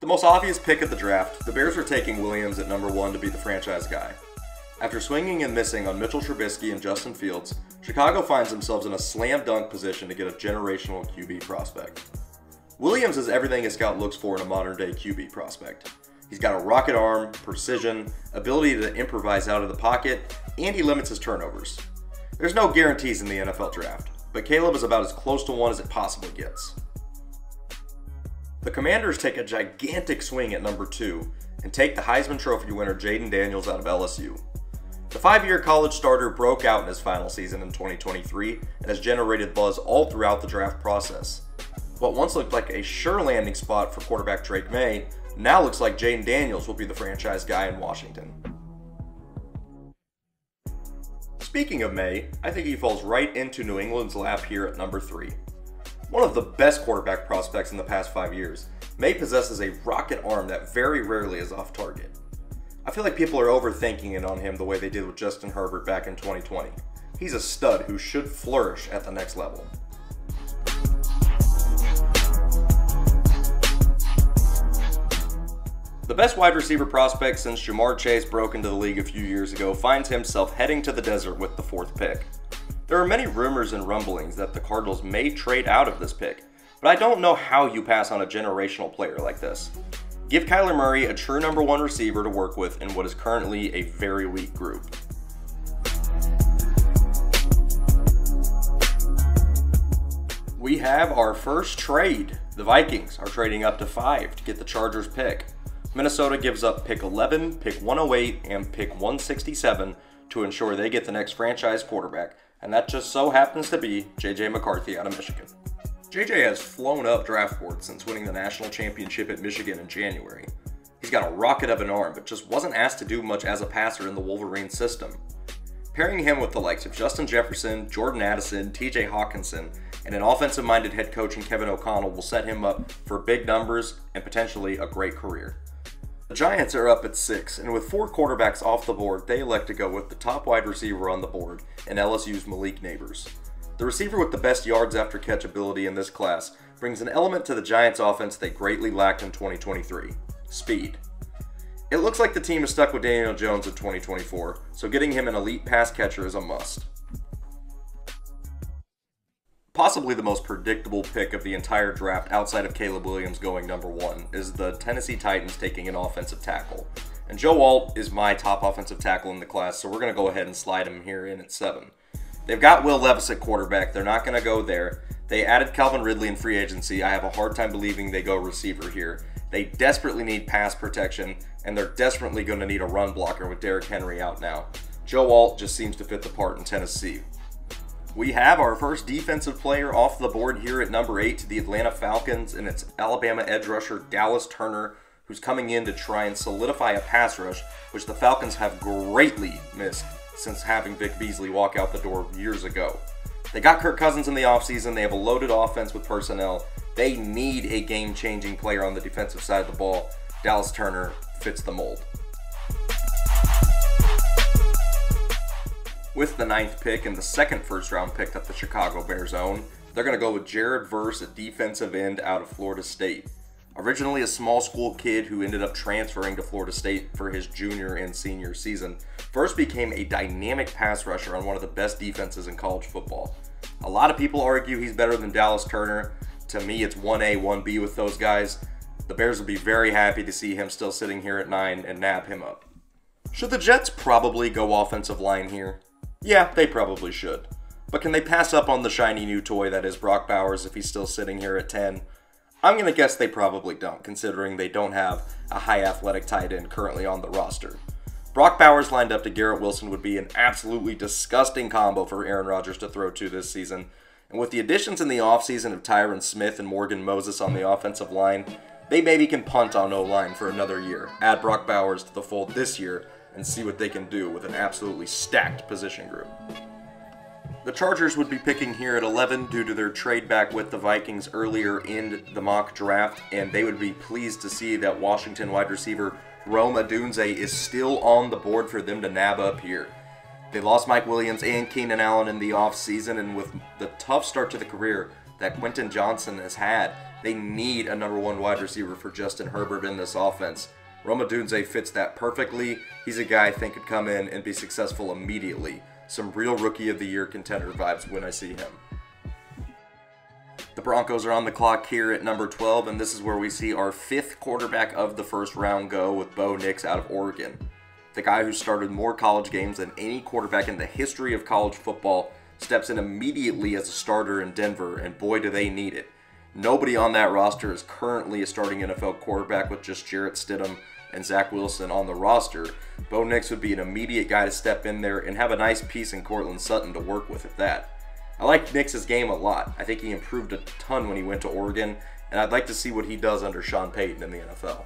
The most obvious pick of the draft, the Bears are taking Williams at number 1 to be the franchise guy. After swinging and missing on Mitchell Trubisky and Justin Fields, Chicago finds themselves in a slam dunk position to get a generational QB prospect. Williams is everything a scout looks for in a modern day QB prospect. He's got a rocket arm, precision, ability to improvise out of the pocket, and he limits his turnovers. There's no guarantees in the NFL draft, but Caleb is about as close to one as it possibly gets. The Commanders take a gigantic swing at number 2 and take the Heisman Trophy winner Jayden Daniels out of LSU. The 5-year college starter broke out in his final season in 2023 and has generated buzz all throughout the draft process. What once looked like a sure landing spot for quarterback Drake May now looks like Jayden Daniels will be the franchise guy in Washington. Speaking of May, I think he falls right into New England's lap here at number 3. One of the best quarterback prospects in the past 5 years, May possesses a rocket arm that very rarely is off target. I feel like people are overthinking it on him the way they did with Justin Herbert back in 2020. He's a stud who should flourish at the next level. The best wide receiver prospect since Ja'Marr Chase broke into the league a few years ago finds himself heading to the desert with the 4th pick. There are many rumors and rumblings that the Cardinals may trade out of this pick, but I don't know how you pass on a generational player like this. Give Kyler Murray a true number 1 receiver to work with in what is currently a very weak group. We have our first trade. The Vikings are trading up to 5 to get the Chargers pick. Minnesota gives up pick 11, pick 108, and pick 167 to ensure they get the next franchise quarterback, and that just so happens to be J.J. McCarthy out of Michigan. J.J. has flown up draft boards since winning the national championship at Michigan in January. He's got a rocket of an arm, but just wasn't asked to do much as a passer in the Wolverine system. Pairing him with the likes of Justin Jefferson, Jordan Addison, T.J. Hawkinson, and an offensive-minded head coach in Kevin O'Connell will set him up for big numbers and potentially a great career. The Giants are up at 6, and with 4 quarterbacks off the board, they elect to go with the top wide receiver on the board and LSU's Malik Nabers. The receiver with the best yards after catch ability in this class brings an element to the Giants' offense they greatly lacked in 2023: speed. It looks like the team is stuck with Daniel Jones in 2024, so getting him an elite pass catcher is a must. Possibly the most predictable pick of the entire draft outside of Caleb Williams going number 1 is the Tennessee Titans taking an offensive tackle. And Joe Alt is my top offensive tackle in the class, so we're going to go ahead and slide him here in at 7. They've got Will Levis at quarterback. They're not going to go there. They added Calvin Ridley in free agency. I have a hard time believing they go receiver here. They desperately need pass protection, and they're desperately going to need a run blocker with Derrick Henry out now. Joe Alt just seems to fit the part in Tennessee. We have our first defensive player off the board here at number 8 to the Atlanta Falcons, and it's Alabama edge rusher Dallas Turner, who's coming in to try and solidify a pass rush, which the Falcons have greatly missed since having Vic Beasley walk out the door years ago. They got Kirk Cousins in the offseason. They have a loaded offense with personnel. They need a game-changing player on the defensive side of the ball. Dallas Turner fits the mold. With the 9th pick and the second first-round pick that the Chicago Bears own, they're going to go with Jared Verse, a defensive end out of Florida State. Originally a small school kid who ended up transferring to Florida State for his junior and senior season, Verse became a dynamic pass rusher on one of the best defenses in college football. A lot of people argue he's better than Dallas Turner. To me, it's 1A, 1B with those guys. The Bears will be very happy to see him still sitting here at 9 and nab him up. Should the Jets probably go offensive line here? Yeah, they probably should. But can they pass up on the shiny new toy that is Brock Bowers if he's still sitting here at 10? I'm going to guess they probably don't, considering they don't have a high athletic tight end currently on the roster. Brock Bowers lined up to Garrett Wilson would be an absolutely disgusting combo for Aaron Rodgers to throw to this season. And with the additions in the offseason of Tyron Smith and Morgan Moses on the offensive line, they maybe can punt on O-line for another year, add Brock Bowers to the fold this year, and see what they can do with an absolutely stacked position group. The Chargers would be picking here at 11 due to their trade back with the Vikings earlier in the mock draft, and they would be pleased to see that Washington wide receiver Rome Odunze is still on the board for them to nab up here. They lost Mike Williams and Keenan Allen in the offseason, and with the tough start to the career that Quentin Johnson has had, They need a number 1 wide receiver for Justin Herbert in this offense. Rome Odunze fits that perfectly. He's a guy I think could come in and be successful immediately. Some real Rookie of the Year contender vibes when I see him. The Broncos are on the clock here at number 12, and this is where we see our 5th quarterback of the first round go with Bo Nix out of Oregon. The guy who started more college games than any quarterback in the history of college football steps in immediately as a starter in Denver, and boy do they need it. Nobody on that roster is currently a starting NFL quarterback with just Jarrett Stidham and Zach Wilson on the roster. Bo Nix would be an immediate guy to step in there and have a nice piece in Courtland Sutton to work with at that. I like Nix's game a lot. I think he improved a ton when he went to Oregon, and I'd like to see what he does under Sean Payton in the NFL.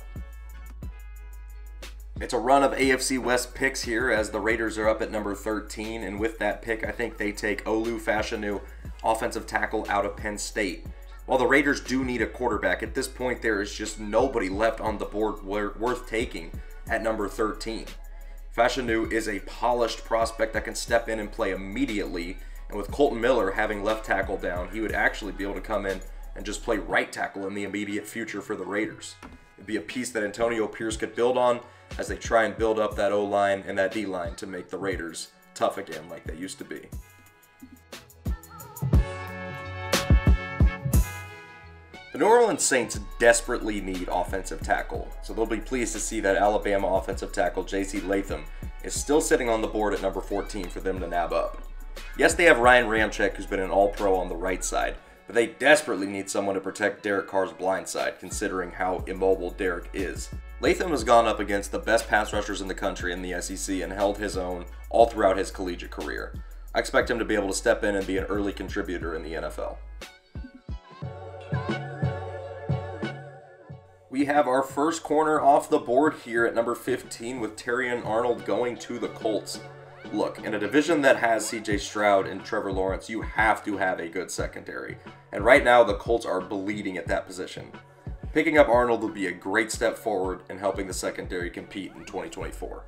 It's a run of AFC West picks here as the Raiders are up at number 13, and with that pick, I think they take Olu Fashanu, offensive tackle out of Penn State. While the Raiders do need a quarterback, at this point there is just nobody left on the board worth taking at number 13. Fashanu is a polished prospect that can step in and play immediately, and with Colton Miller having left tackle down, he would actually be able to come in and just play right tackle in the immediate future for the Raiders. It'd be a piece that Antonio Pierce could build on as they try and build up that O-line and that D-line to make the Raiders tough again like they used to be. The New Orleans Saints desperately need offensive tackle, so they'll be pleased to see that Alabama offensive tackle J.C. Latham is still sitting on the board at number 14 for them to nab up. Yes, they have Ryan Ramczyk, who's been an all-pro on the right side, but they desperately need someone to protect Derek Carr's blind side, considering how immobile Derek is. Latham has gone up against the best pass rushers in the country in the SEC and held his own all throughout his collegiate career. I expect him to be able to step in and be an early contributor in the NFL. We have our first corner off the board here at number 15 with Terrion Arnold going to the Colts. Look, in a division that has CJ Stroud and Trevor Lawrence, you have to have a good secondary. And right now, the Colts are bleeding at that position. Picking up Arnold would be a great step forward in helping the secondary compete in 2024.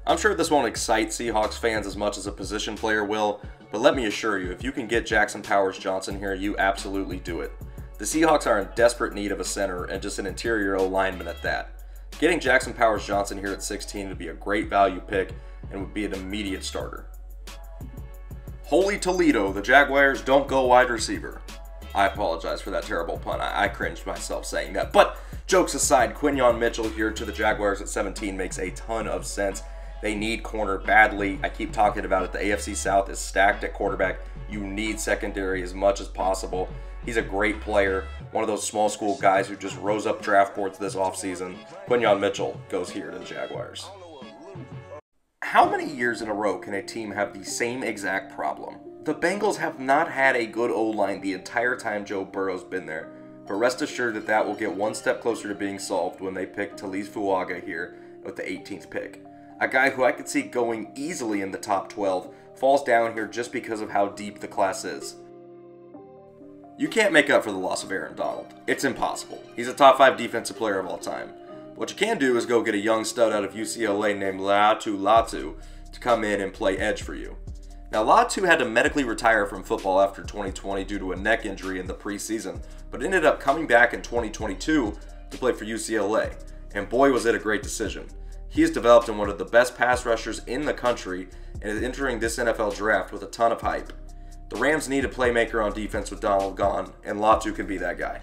I'm sure this won't excite Seahawks fans as much as a position player will, but let me assure you, if you can get Jackson Powers-Johnson here, you absolutely do it. The Seahawks are in desperate need of a center and just an interior O-lineman at that. Getting Jackson Powers-Johnson here at 16 would be a great value pick and would be an immediate starter. Holy Toledo, the Jaguars don't go wide receiver. I apologize for that terrible pun. I cringed myself saying that. But jokes aside, Quinyon Mitchell here to the Jaguars at 17 makes a ton of sense. They need corner badly. I keep talking about it. The AFC South is stacked at quarterback. You need secondary as much as possible. He's a great player. One of those small school guys who just rose up draft boards this offseason. Quinyon Mitchell goes here to the Jaguars. How many years in a row can a team have the same exact problem? The Bengals have not had a good O-line the entire time Joe Burrow's been there, but rest assured that that will get one step closer to being solved when they pick Talise Fuaga here with the 18th pick. A guy who I could see going easily in the top 12 falls down here just because of how deep the class is. You can't make up for the loss of Aaron Donald. It's impossible. He's a top 5 defensive player of all time. What you can do is go get a young stud out of UCLA named Laiatu Latu to come in and play edge for you. Now, Latu had to medically retire from football after 2020 due to a neck injury in the preseason, but ended up coming back in 2022 to play for UCLA. And boy, was it a great decision. He has developed in one of the best pass rushers in the country and is entering this NFL draft with a ton of hype. The Rams need a playmaker on defense with Donald gone, and Latu can be that guy.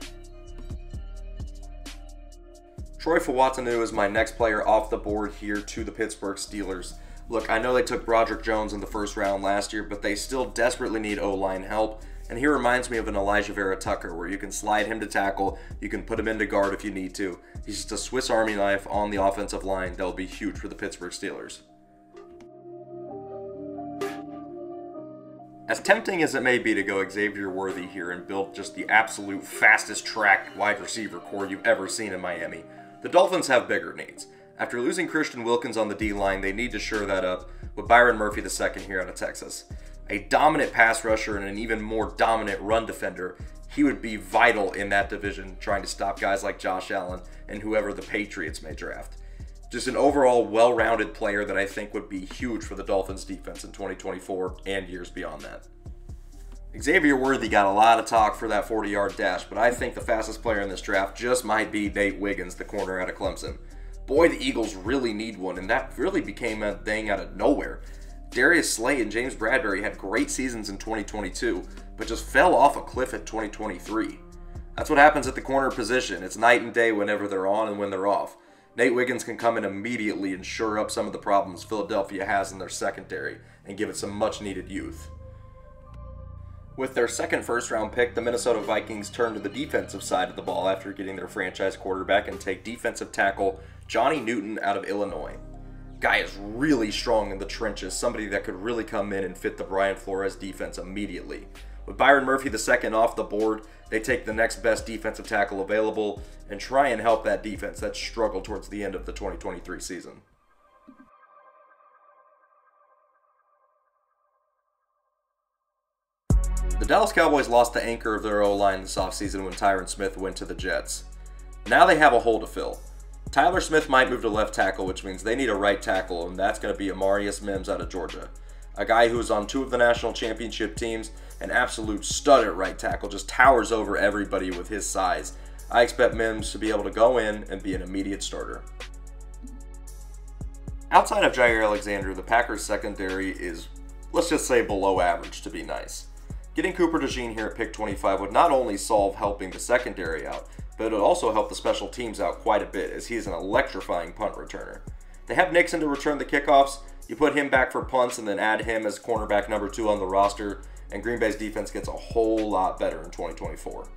Troy Fautanu is my next player off the board here to the Pittsburgh Steelers. Look, I know they took Broderick Jones in the first round last year, but they still desperately need O-line help, and he reminds me of an Elijah Vera Tucker, where you can slide him to tackle, you can put him into guard if you need to. He's just a Swiss Army knife on the offensive line that will be huge for the Pittsburgh Steelers. As tempting as it may be to go Xavier Worthy here and build just the absolute fastest track wide receiver core you've ever seen in Miami, the Dolphins have bigger needs. After losing Christian Wilkins on the D-line, they need to shore that up with Byron Murphy II here out of Texas. A dominant pass rusher and an even more dominant run defender, he would be vital in that division trying to stop guys like Josh Allen and whoever the Patriots may draft. Just an overall well-rounded player that I think would be huge for the Dolphins defense in 2024 and years beyond that. Xavier Worthy got a lot of talk for that 40-yard dash, but I think the fastest player in this draft just might be Nate Wiggins, the corner out of Clemson. Boy, the Eagles really need one, and that really became a thing out of nowhere. Darius Slay and James Bradbury had great seasons in 2022, but just fell off a cliff at 2023. That's what happens at the corner position. It's night and day whenever they're on and when they're off. Nate Wiggins can come in immediately and shore up some of the problems Philadelphia has in their secondary and give it some much-needed youth. With their second first-round pick, the Minnesota Vikings turn to the defensive side of the ball after getting their franchise quarterback and take defensive tackle Johnny Newton out of Illinois. Guy is really strong in the trenches, somebody that could really come in and fit the Brian Flores defense immediately. With Byron Murphy II off the board, they take the next best defensive tackle available and try and help that defense that struggled towards the end of the 2023 season. The Dallas Cowboys lost the anchor of their O-line this offseason when Tyron Smith went to the Jets. Now they have a hole to fill. Tyler Smith might move to left tackle, which means they need a right tackle, and that's going to be Amarius Mims out of Georgia. A guy who is on 2 of the national championship teams, an absolute stud at right tackle, just towers over everybody with his size. I expect Mims to be able to go in and be an immediate starter. Outside of Jair Alexander, the Packers secondary is, let's just say, below average to be nice. Getting Cooper DeJean here at pick 25 would not only solve helping the secondary out, but it would also help the special teams out quite a bit, as he is an electrifying punt returner. They have Nixon to return the kickoffs. You put him back for punts and then add him as cornerback number 2 on the roster, and Green Bay's defense gets a whole lot better in 2024.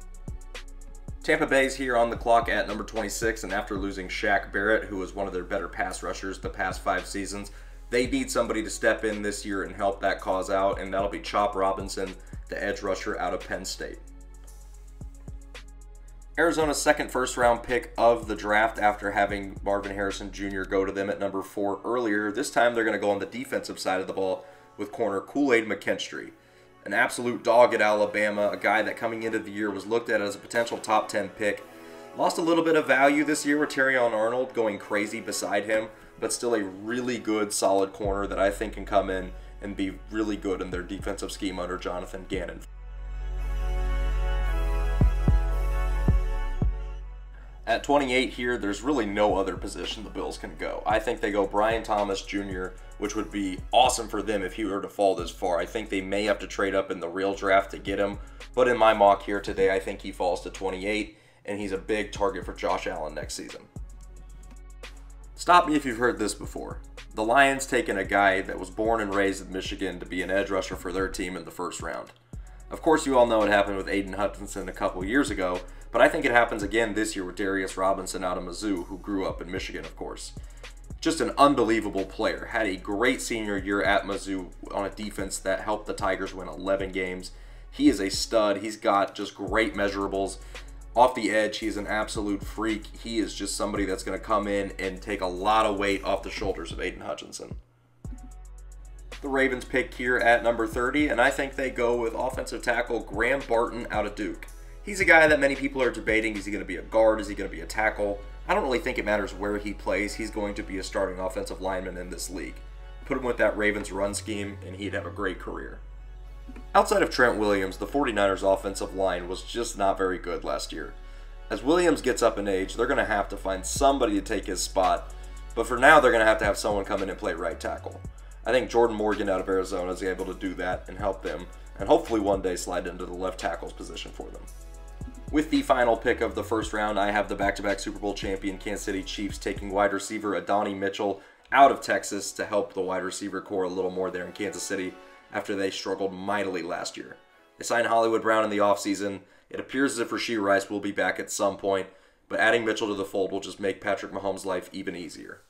Tampa Bay's here on the clock at number 26, and after losing Shaq Barrett, who was one of their better pass rushers the past 5 seasons, they need somebody to step in this year and help that cause out, and that'll be Chop Robinson, the edge rusher out of Penn State. Arizona's second first-round pick of the draft after having Marvin Harrison Jr. go to them at number 4 earlier. This time they're going to go on the defensive side of the ball with corner Kool-Aid McKinstry. An absolute dog at Alabama, a guy that coming into the year was looked at as a potential top 10 pick. Lost a little bit of value this year with Terrion Arnold going crazy beside him, but still a really good, solid corner that I think can come in and be really good in their defensive scheme under Jonathan Gannon. At 28 here, there's really no other position the Bills can go. I think they go Brian Thomas Jr., which would be awesome for them if he were to fall this far. I think they may have to trade up in the real draft to get him, but in my mock here today, I think he falls to 28, and he's a big target for Josh Allen next season. Stop me if you've heard this before. The Lions taking a guy that was born and raised in Michigan to be an edge rusher for their team in the first round. Of course, you all know what happened with Aiden Hutchinson a couple years ago, but I think it happens again this year with Darius Robinson out of Mizzou, who grew up in Michigan, of course. Just an unbelievable player. Had a great senior year at Mizzou on a defense that helped the Tigers win 11 games. He is a stud. He's got just great measurables. Off the edge, he's an absolute freak. He is just somebody that's going to come in and take a lot of weight off the shoulders of Aiden Hutchinson. The Ravens pick here at number 30, and I think they go with offensive tackle Graham Barton out of Duke. He's a guy that many people are debating. Is he going to be a guard? Is he going to be a tackle? I don't really think it matters where he plays. He's going to be a starting offensive lineman in this league. Put him with that Ravens run scheme, and he'd have a great career. Outside of Trent Williams, the 49ers offensive line was just not very good last year. As Williams gets up in age, they're going to have to find somebody to take his spot, but for now they're going to have someone come in and play right tackle. I think Jordan Morgan out of Arizona is able to do that and help them, and hopefully one day slide into the left tackle's position for them. With the final pick of the first round, I have the back-to-back Super Bowl champion Kansas City Chiefs taking wide receiver Adonai Mitchell out of Texas to help the wide receiver core a little more there in Kansas City after they struggled mightily last year. They signed Hollywood Brown in the offseason. It appears as if Rashee Rice will be back at some point, but adding Mitchell to the fold will just make Patrick Mahomes' life even easier.